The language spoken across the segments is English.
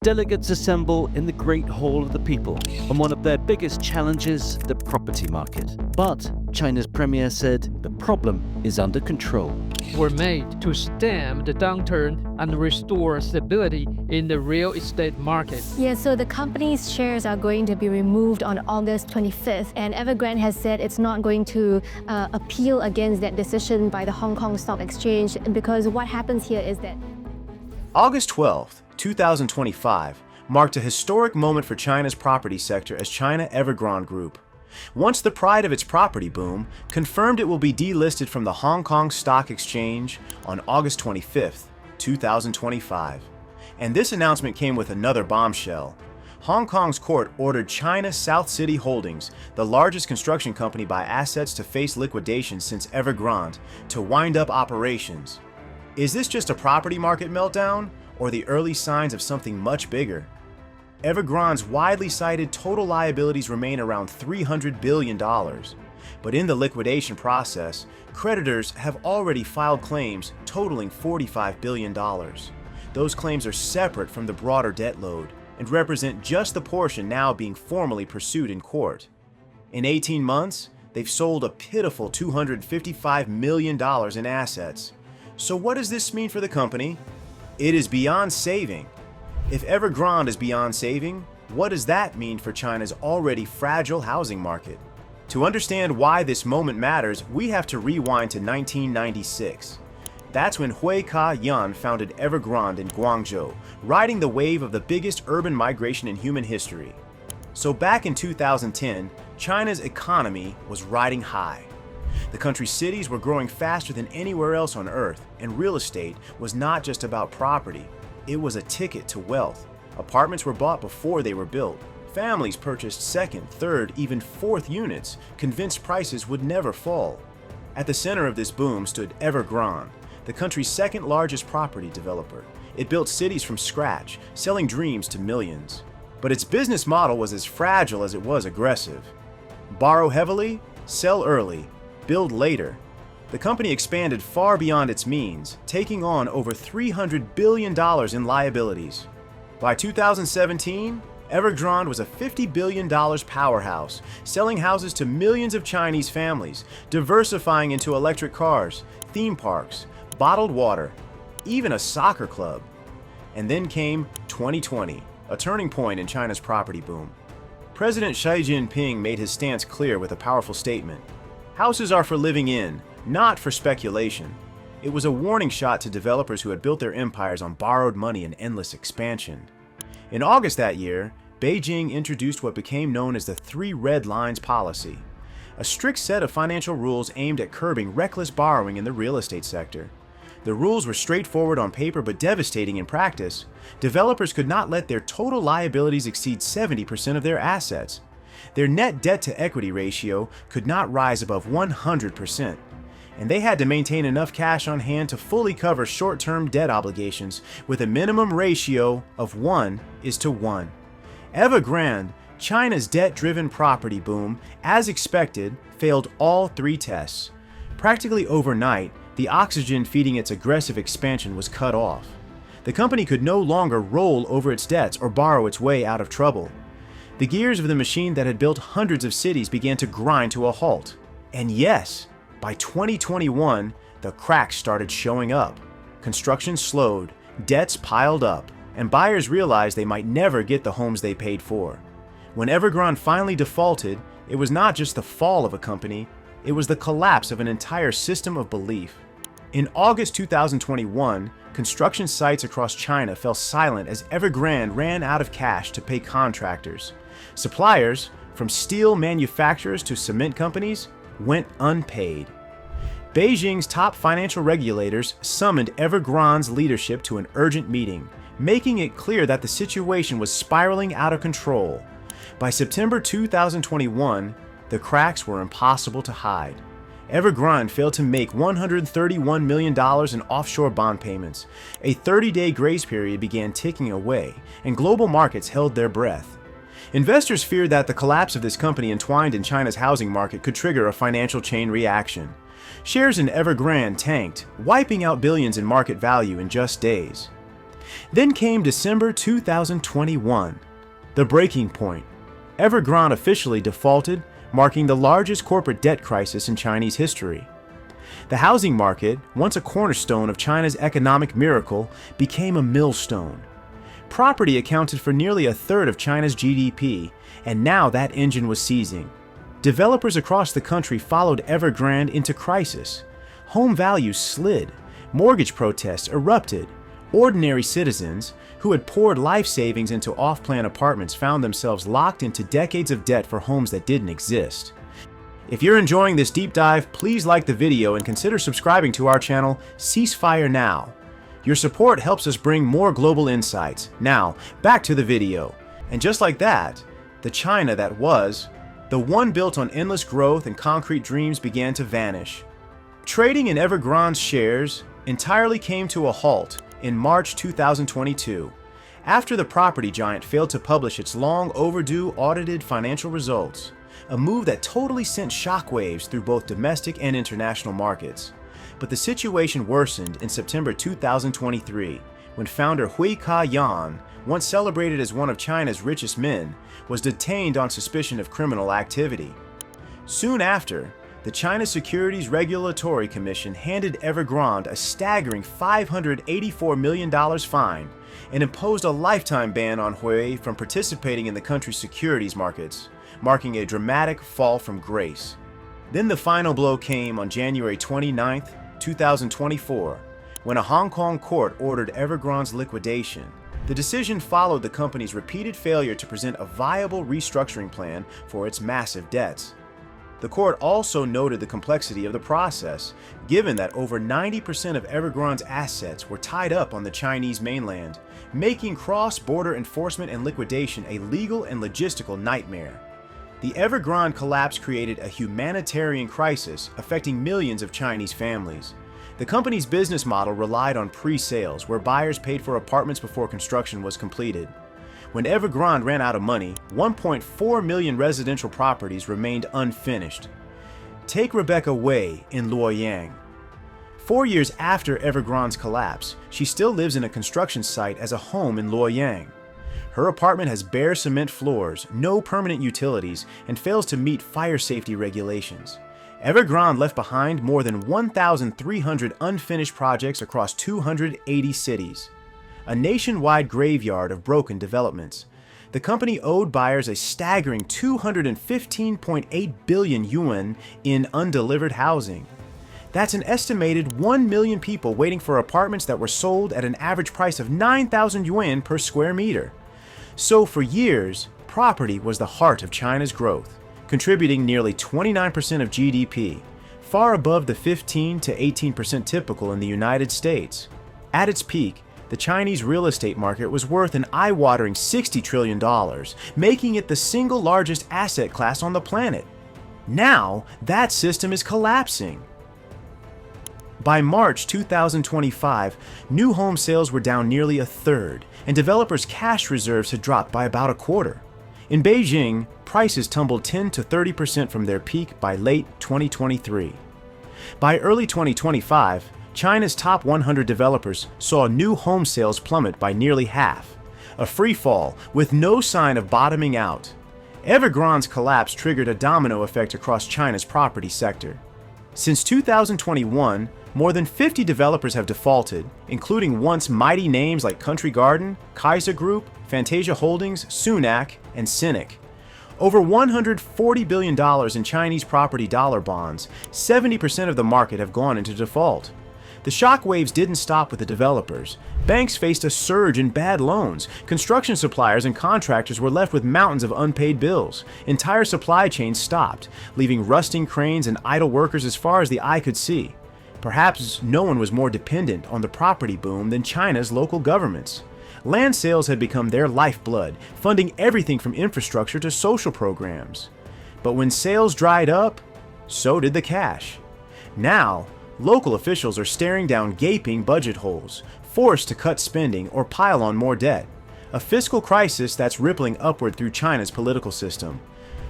delegates assemble in the Great Hall of the People, and one of their biggest challenges, the property market. But China's premier said the problem is under control. Were made to stem the downturn and restore stability in the real estate market. Yeah, so the company's shares are going to be removed on August 25th, and Evergrande has said it's not going to appeal against that decision by the Hong Kong Stock Exchange, because what happens here is that August 12th, 2025 marked a historic moment for China's property sector as China Evergrande Group, once the pride of its property boom, confirmed it will be delisted from the Hong Kong Stock Exchange on August 25th, 2025. And this announcement came with another bombshell. Hong Kong's court ordered China South City Holdings, the largest construction company by assets to face liquidation since Evergrande, to wind up operations. Is this just a property market meltdown, or the early signs of something much bigger? Evergrande's widely cited total liabilities remain around $300 billion, but in the liquidation process, creditors have already filed claims totaling $45 billion. Those claims are separate from the broader debt load and represent just the portion now being formally pursued in court. In 18 months, they've sold a pitiful $255 million in assets. So what does this mean for the company? It is beyond saving. If Evergrande is beyond saving, what does that mean for China's already fragile housing market? To understand why this moment matters, we have to rewind to 1996. That's when Hui Ka-yan founded Evergrande in Guangzhou, riding the wave of the biggest urban migration in human history. So back in 2010, China's economy was riding high. The country's cities were growing faster than anywhere else on Earth, and real estate was not just about property. It was a ticket to wealth. Apartments were bought before they were built. Families purchased second, third, even fourth units, convinced prices would never fall. At the center of this boom stood Evergrande, the country's second largest property developer. It built cities from scratch, selling dreams to millions. But its business model was as fragile as it was aggressive. Borrow heavily, sell early, build later. The company expanded far beyond its means, taking on over $300 billion in liabilities. By 2017, Evergrande was a $50 billion powerhouse, selling houses to millions of Chinese families, diversifying into electric cars, theme parks, bottled water, even a soccer club. And then came 2020, a turning point in China's property boom. President Xi Jinping made his stance clear with a powerful statement. Houses are for living in, not for speculation. It was a warning shot to developers who had built their empires on borrowed money and endless expansion. In August that year, Beijing introduced what became known as the Three Red Lines policy, a strict set of financial rules aimed at curbing reckless borrowing in the real estate sector. The rules were straightforward on paper but devastating in practice. Developers could not let their total liabilities exceed 70% of their assets. Their net debt-to-equity ratio could not rise above 100%, and they had to maintain enough cash on hand to fully cover short-term debt obligations with a minimum ratio of 1:1. Evergrande, China's debt-driven property boom, as expected, failed all three tests. Practically overnight, the oxygen feeding its aggressive expansion was cut off. The company could no longer roll over its debts or borrow its way out of trouble. The gears of the machine that had built hundreds of cities began to grind to a halt. And yes, by 2021, the cracks started showing up. Construction slowed, debts piled up, and buyers realized they might never get the homes they paid for. When Evergrande finally defaulted, it was not just the fall of a company, it was the collapse of an entire system of belief. In August 2021, construction sites across China fell silent as Evergrande ran out of cash to pay contractors. Suppliers, from steel manufacturers to cement companies, went unpaid. Beijing's top financial regulators summoned Evergrande's leadership to an urgent meeting, making it clear that the situation was spiraling out of control. By September 2021, the cracks were impossible to hide. Evergrande failed to make $131 million in offshore bond payments. A 30-day grace period began ticking away, and global markets held their breath. Investors feared that the collapse of this company entwined in China's housing market could trigger a financial chain reaction. Shares in Evergrande tanked, wiping out billions in market value in just days. Then came December 2021, the breaking point. Evergrande officially defaulted, marking the largest corporate debt crisis in Chinese history. The housing market, once a cornerstone of China's economic miracle, became a millstone. Property accounted for nearly a third of China's GDP, and now that engine was seizing. Developers across the country followed Evergrande into crisis. Home values slid, mortgage protests erupted. Ordinary citizens, who had poured life savings into off-plan apartments, found themselves locked into decades of debt for homes that didn't exist. If you're enjoying this deep dive, please like the video and consider subscribing to our channel, Ceasefire Now. Your support helps us bring more global insights. Now, back to the video. And just like that, the China that was, the one built on endless growth and concrete dreams, began to vanish. Trading in Evergrande's shares entirely came to a halt in March 2022, after the property giant failed to publish its long overdue audited financial results, a move that totally sent shockwaves through both domestic and international markets. But the situation worsened in September 2023, when founder Hui Ka-yan, once celebrated as one of China's richest men, was detained on suspicion of criminal activity. Soon after, the China Securities Regulatory Commission handed Evergrande a staggering $584 million fine and imposed a lifetime ban on Hui from participating in the country's securities markets, marking a dramatic fall from grace. Then the final blow came on January 29, 2024, when a Hong Kong court ordered Evergrande's liquidation. The decision followed the company's repeated failure to present a viable restructuring plan for its massive debts. The court also noted the complexity of the process, given that over 90% of Evergrande's assets were tied up on the Chinese mainland, making cross-border enforcement and liquidation a legal and logistical nightmare. The Evergrande collapse created a humanitarian crisis affecting millions of Chinese families. The company's business model relied on pre-sales, where buyers paid for apartments before construction was completed. When Evergrande ran out of money, 1.4 million residential properties remained unfinished. Take Rebecca Wei in Luoyang. 4 years after Evergrande's collapse, she still lives in a construction site as a home in Luoyang. Her apartment has bare cement floors, no permanent utilities, and fails to meet fire safety regulations. Evergrande left behind more than 1,300 unfinished projects across 280 cities. A nationwide graveyard of broken developments. The company owed buyers a staggering 215.8 billion yuan in undelivered housing. That's an estimated 1 million people waiting for apartments that were sold at an average price of 9,000 yuan per square meter. So for years, property was the heart of China's growth, contributing nearly 29% of GDP, far above the 15 to 18% typical in the United States. At its peak, the Chinese real estate market was worth an eye-watering $60 trillion, making it the single largest asset class on the planet. Now, that system is collapsing. By March 2025, new home sales were down nearly a third, and developers' cash reserves had dropped by about a quarter. In Beijing, prices tumbled 10 to 30% from their peak by late 2023. By early 2025, China's top 100 developers saw new home sales plummet by nearly half, a free fall with no sign of bottoming out. Evergrande's collapse triggered a domino effect across China's property sector. Since 2021, more than 50 developers have defaulted, including once mighty names like Country Garden, Kaiser Group, Fantasia Holdings, Sunac, and Cynic. Over $140 billion in Chinese property dollar bonds, 70% of the market have gone into default. The shockwaves didn't stop with the developers. Banks faced a surge in bad loans. Construction suppliers and contractors were left with mountains of unpaid bills. Entire supply chains stopped, leaving rusting cranes and idle workers as far as the eye could see. Perhaps no one was more dependent on the property boom than China's local governments. Land sales had become their lifeblood, funding everything from infrastructure to social programs. But when sales dried up, so did the cash. Now, local officials are staring down gaping budget holes, forced to cut spending or pile on more debt. A fiscal crisis that's rippling upward through China's political system.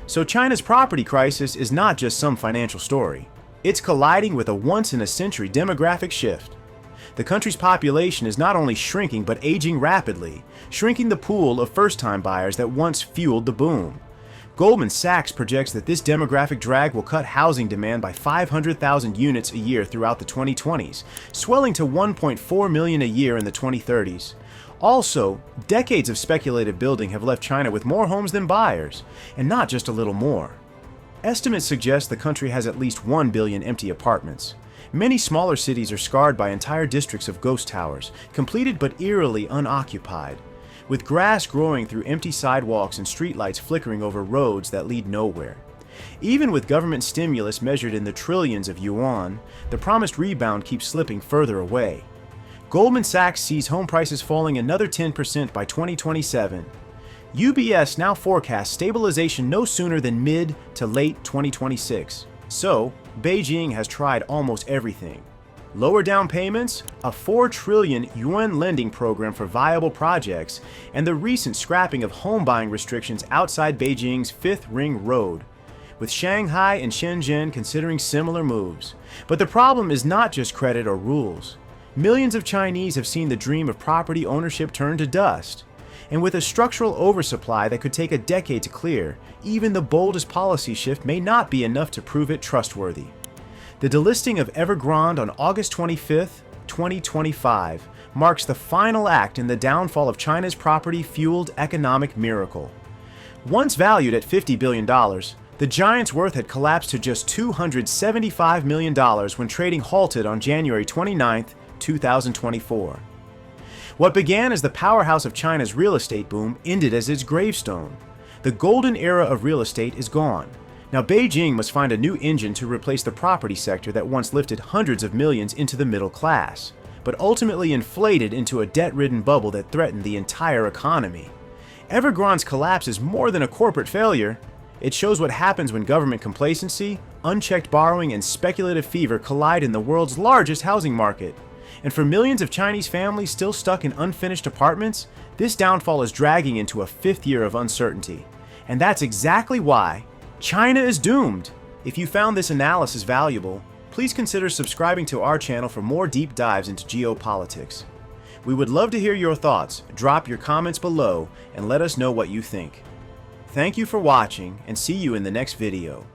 So China's property crisis is not just some financial story. It's colliding with a once-in-a-century demographic shift. The country's population is not only shrinking but aging rapidly, shrinking the pool of first-time buyers that once fueled the boom. Goldman Sachs projects that this demographic drag will cut housing demand by 500,000 units a year throughout the 2020s, swelling to 1.4 million a year in the 2030s. Also, decades of speculative building have left China with more homes than buyers, and not just a little more. Estimates suggest the country has at least 1 billion empty apartments. Many smaller cities are scarred by entire districts of ghost towers, completed but eerily unoccupied, with grass growing through empty sidewalks and streetlights flickering over roads that lead nowhere. Even with government stimulus measured in the trillions of yuan, the promised rebound keeps slipping further away. Goldman Sachs sees home prices falling another 10% by 2027. UBS now forecasts stabilization no sooner than mid to late 2026. So, Beijing has tried almost everything. Lower down payments, a 4 trillion yuan lending program for viable projects, and the recent scrapping of home buying restrictions outside Beijing's Fifth Ring Road, with Shanghai and Shenzhen considering similar moves. But the problem is not just credit or rules. Millions of Chinese have seen the dream of property ownership turn to dust. And with a structural oversupply that could take a decade to clear, even the boldest policy shift may not be enough to prove it trustworthy. The delisting of Evergrande on August 25, 2025, marks the final act in the downfall of China's property-fueled economic miracle. Once valued at $50 billion, the giant's worth had collapsed to just $275 million when trading halted on January 29, 2024. What began as the powerhouse of China's real estate boom ended as its gravestone. The golden era of real estate is gone. Now Beijing must find a new engine to replace the property sector that once lifted hundreds of millions into the middle class, but ultimately inflated into a debt-ridden bubble that threatened the entire economy. Evergrande's collapse is more than a corporate failure. It shows what happens when government complacency, unchecked borrowing, and speculative fever collide in the world's largest housing market. And for millions of Chinese families still stuck in unfinished apartments, this downfall is dragging into a 5th year of uncertainty. And that's exactly why China is doomed. If you found this analysis valuable, please consider subscribing to our channel for more deep dives into geopolitics. We would love to hear your thoughts. Drop your comments below and let us know what you think. Thank you for watching, and see you in the next video.